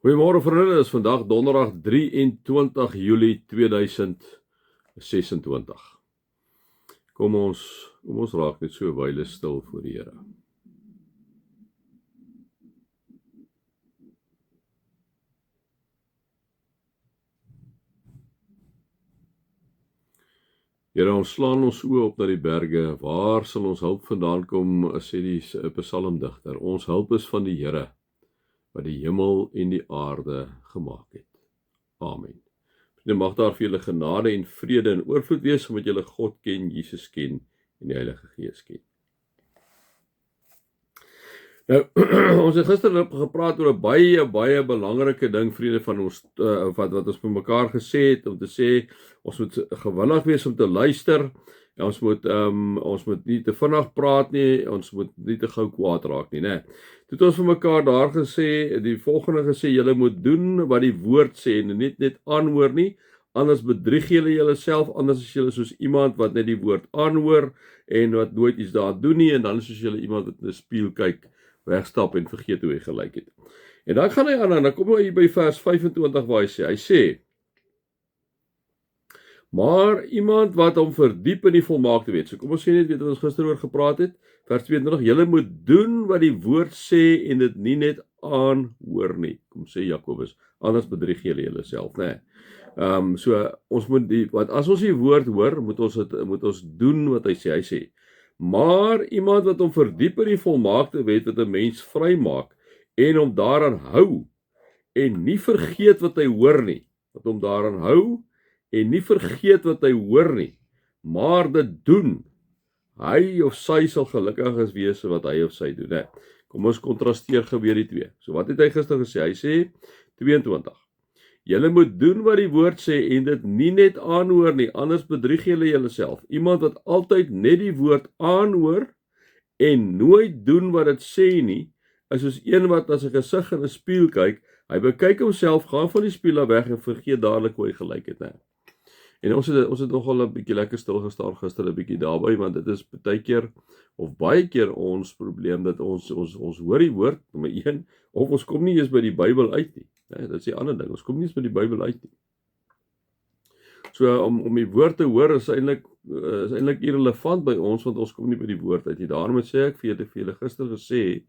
Goeiemôre vriende, dis vandag donderdag 23 Julie 2026. Kom ons raak net so 'n wyle stil voor die Here. Here, ons slaan ons oë op na die berge. Waar sal ons hulp vandaan kom, sê die psalmdigter? Ons hulp is van die Here, wat die hemel en die aarde gemaak het. Amen. En mag daar vir julle genade en vrede en oorvloed wees, omdat julle God ken, Jesus ken en die Heilige Gees ken. Nou, ons het gister gepraat oor 'n baie belangrike ding, vriende van ons, wat ons met mekaar gesê het, om te sê, ons moet gewillig wees om te luister, en ons moet nie te vinnig praat nie, ons moet nie te gou kwaad raak nie, né? Toe het ons vir mekaar daar gesê, die volgende gesê, julle moet doen wat die woord sê, en net aanhoor nie, anders bedrieg julle julleself, anders is julle soos iemand wat net die woord aanhoor, en wat nooit iets daar doen nie, en dan is soos julle iemand wat in 'n spieël kyk, wegstap en vergeet hoe hy gelyk het. En dan gaan hy aan, en dan kom hy by vers 25 waar hy sê, maar iemand wat hom verdiep in die volmaakte weet. So kom ons sê net wat ons gister oor gepraat het, vers 22, julle moet doen wat die woord sê en dit nie net aanhoor nie. Kom sê Jakobus, anders bedrieg julle julleself, né? So ons moet want as ons die woord hoor, moet ons doen wat hy sê. Hy sê, maar iemand wat hom verdiep in die volmaakte wet wat 'n mens vrymaak en hom daaraan hou en nie vergeet wat hy hoor nie, wat hom daaraan hou en nie vergeet wat hy hoor nie, maar dit doen, hy of sy sal gelukkig wees wat hy of sy doen, né? Kom ons kontrasteer gebeur die twee. So wat het hy gister gesê? Hy sê 22. Julle moet doen wat die woord sê en dit nie net aanhoor nie, anders bedrieg julle julleself. Iemand wat altyd net die woord aanhoor en nooit doen wat dit sê nie, is soos een wat na sy gesig in 'n spieël kyk. Hy bekyk homself, gaan van die spieël af weg en vergeet dadelik hoe hy gelyk het, né? En ons het nogal 'n bietjie lekker stil gestaan gister 'n bietjie daarby, want dit is baie keer ons probleem dat ons hoor die woord, nommer 1, of ons kom nie eens by die Bybel uit nie. Nee, dit is die ander ding, ons kom nie eens by die Bybel uit nie. So om die woord te hoor is eintlik irrelevant by ons, want ons kom nie by die woord uit nie. Daarom sê ek vir julle gister gesê,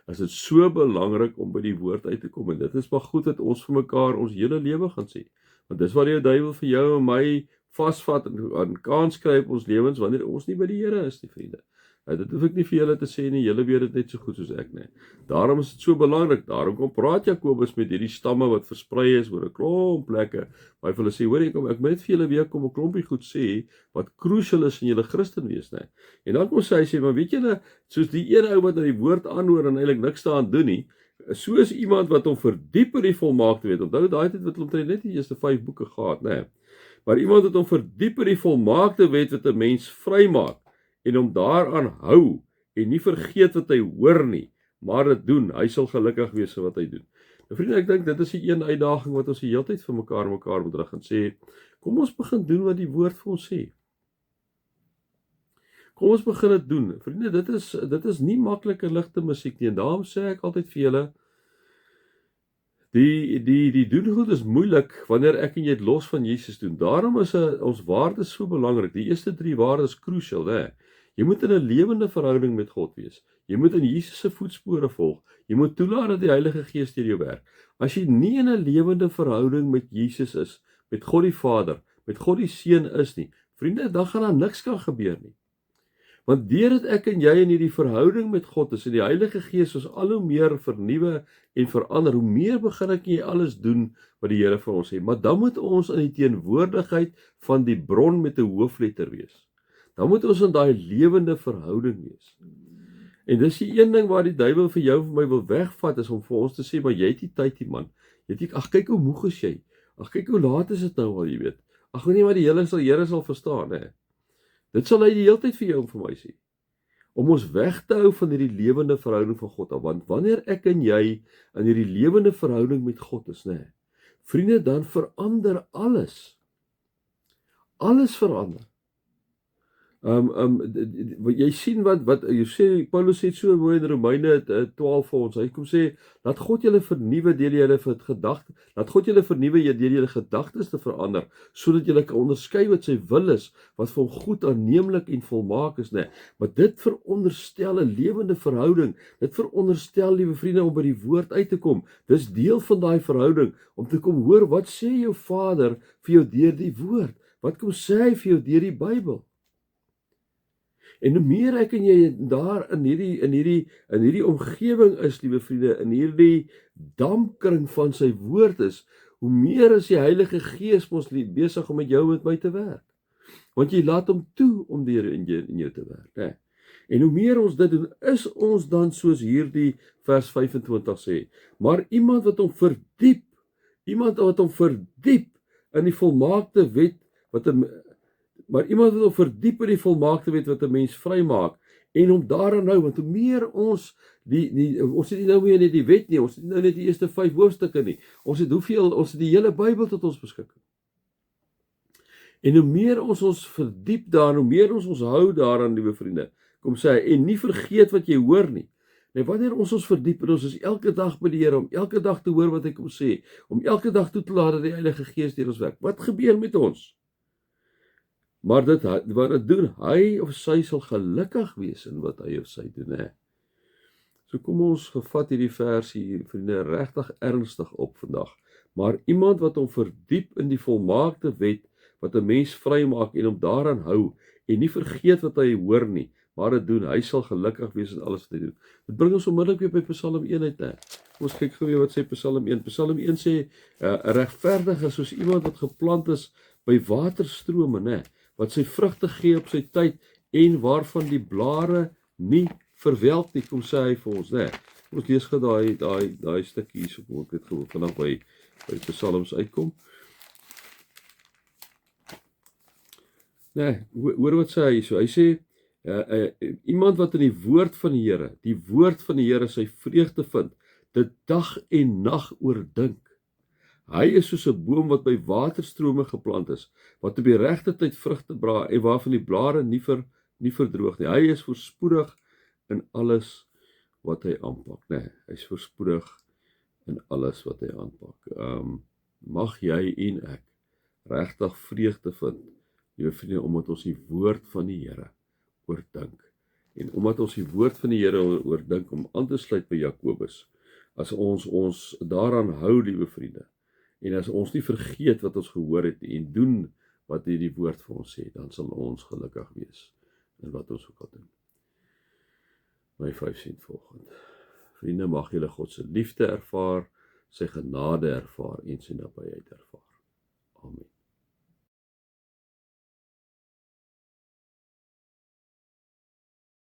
is dit so belangrik om by die woord uit te kom, en dit is maar goed dat ons vir mekaar ons hele lewe gaan sê. Want dis wat die duiwel vir jou en my vasvat en kans kry op ons lewens wanneer ons nie by die Here is nie, vriende. Dit hoef ek nie vir julle te sê nie, julle weet dit net so goed soos ek, nee. Daarom is dit so belangrik. Daarom kom praat Jakobus met hierdie stamme wat versprei is oor 'n klomp plekke. Waar hy vir hulle sê, hoor ek moet net vir julle weer kom 'n klompie goed sê wat crucial is in julle Christen wees, nee. En dan kom hy sê, maar weet julle, soos die een ou wat na die woord aanhoor en eintlik niks daaraan doen nie, so is iemand wat hom verdiep in die volmaakte wet. Onthou daai tyd wat omtrent net die eerste 5 boeke gehad, né? Maar iemand wat hom verdiep in die volmaakte wet wat 'n mens vrymaak en hom daaraan hou en nie vergeet wat hy hoor nie, maar dit doen, hy sal gelukkig wees wat hy doen. Nou vriende, ek dink dit is die een uitdaging wat ons die hele tyd vir mekaar moet terug en sê, kom ons begin doen wat die woord vir ons sê. Kom ons begin dit doen. Vriende, dit is nie maklike ligte musiek nie, en daarom sê ek altyd vir julle, die doen goed is moeilik wanneer ek en jy dit los van Jesus doen. Daarom is ons waardes so belangrik. Die eerste 3 waardes is crucial, né? Jy moet in 'n lewende verhouding met God wees. Jy moet in Jesus se voetspore volg. Jy moet toelaat dat die Heilige Gees deur jou werk. As jy nie in 'n lewende verhouding met Jesus is, met God die Vader, met God die Seun is nie, vriende, dan gaan daar niks kan gebeur nie. Want deurdat ek en jy in hierdie verhouding met God is, en die Heilige Gees ons al hoe meer vernuwe en verander, hoe meer begin ek en jy alles doen wat die Here vir ons sê. Maar dan moet ons in die teenwoordigheid van die bron met 'n hoofletter wees. Dan moet ons in daai lewende verhouding wees. En dis die een ding waar die duiwel vir jou en vir my wil wegvat, is om vir ons te sê, maar jy het nie tyd nie, man. Jy het, ag kyk hoe moeg is jy. Ag kyk hoe laat is dit nou al, jy weet. Ag nee, maar die Here sal verstaan, hè. Dit sal hy die hele tyd vir jou en vir my sê. Om ons weg te hou van hierdie lewende verhouding van God af, want wanneer ek en jy in hierdie lewende verhouding met God is, né, vriende, dan verander alles. Alles verander. Jy sien wat jy sê, Paulus sê so mooi in Romeine 12 vir ons. Hy kom sê, laat God julle vernuwe deur julle gedagtes, laat God julle vernuwe deur julle gedagtes te verander, sodat julle kan onderskei wat sy wil is, wat vir hom goed, aanneemlik en volmaak is, né? Maar dit veronderstel 'n lewende verhouding. Dit veronderstel, liewe vriende, om by die woord uit te kom. Dis deel van daai verhouding om te kom hoor wat sê jou Vader vir jou deur die woord. Wat kom sê hy vir jou deur die Bybel? En hoe meer ek en jy daar in hierdie omgewing is, liewe vriende, in hierdie dampkring van sy woord is, hoe meer is die Heilige Gees mos besig om met jou en met my te werk. Want jy laat hom toe om deur in jou te werk, hè. En hoe meer ons dit doen, is ons dan soos hierdie vers 25 sê, maar iemand wat hom verdiep in die volmaakte wet wat 'n mens vrymaak en hom daaraan hou, want hoe meer ons ons het nie nou meer net die wet nie, ons het nie nou net die eerste 5 hoofstukke nie. Ons het die hele Bybel tot ons beskikking. En hoe meer ons verdiep daarin, hoe meer ons hou daaraan, liewe vriende. Kom sê hy, en nie vergeet wat jy hoor nie. Nee, wanneer ons verdiep en ons is elke dag by die Here, om elke dag te hoor wat hy kom sê, om elke dag toe te laat dat die Heilige Gees deur ons werk. Wat gebeur met ons? Maar wat dit doen, hy of sy sal gelukkig wees in wat hy of sy doen, hè. So kom ons gevat hierdie versie, vriende, regtig ernstig op vandag. Maar iemand wat hom verdiep in die volmaakte wet, wat 'n mens vrymaak en hom daaraan hou, en nie vergeet wat hy hoor nie, maar dit doen, hy sal gelukkig wees in alles wat hy doen. Dit bring ons onmiddellik weer by Psalm 1 uit, hè. Ons kyk gou weer wat sê Psalm 1. Psalm 1 sê, 'n regverdige soos iemand wat geplant is by waterstrome, né, wat sy vrugte gee op sy tyd en waarvan die blare nie verwelk nie, kom sê hy vir ons, né. Ons lees gou daai stukkie hierso, kom ek dit gou vanaf by Psalms uitkom. Nee, hoor wat sê hy hierso. Hy sê iemand wat in die woord van die Here sy vreugde vind, dit dag en nag oordink. Hy is soos 'n boom wat by waterstrome geplant is, wat op die regte tyd vrugte dra en waarvan die blare nie verdroog nie. Hy is voorspoedig in alles wat hy aanpak, né? Hy is voorspoedig in alles wat hy aanpak. Mag jy en ek regtig vreugde vind, liewe vriende, omdat ons die woord van die Here oordink. En omdat ons die woord van die Here oordink, om aan te sluit by Jakobus, as ons daaraan hou, liewe vriende, en as ons nie vergeet wat ons gehoor het en doen wat die woord vir ons sê, dan sal ons gelukkig wees in wat ons ook al doen. My 5 sent volgende. Vriende, mag julle God se liefde ervaar, sy genade ervaar en sy nabyheid ervaar. Amen.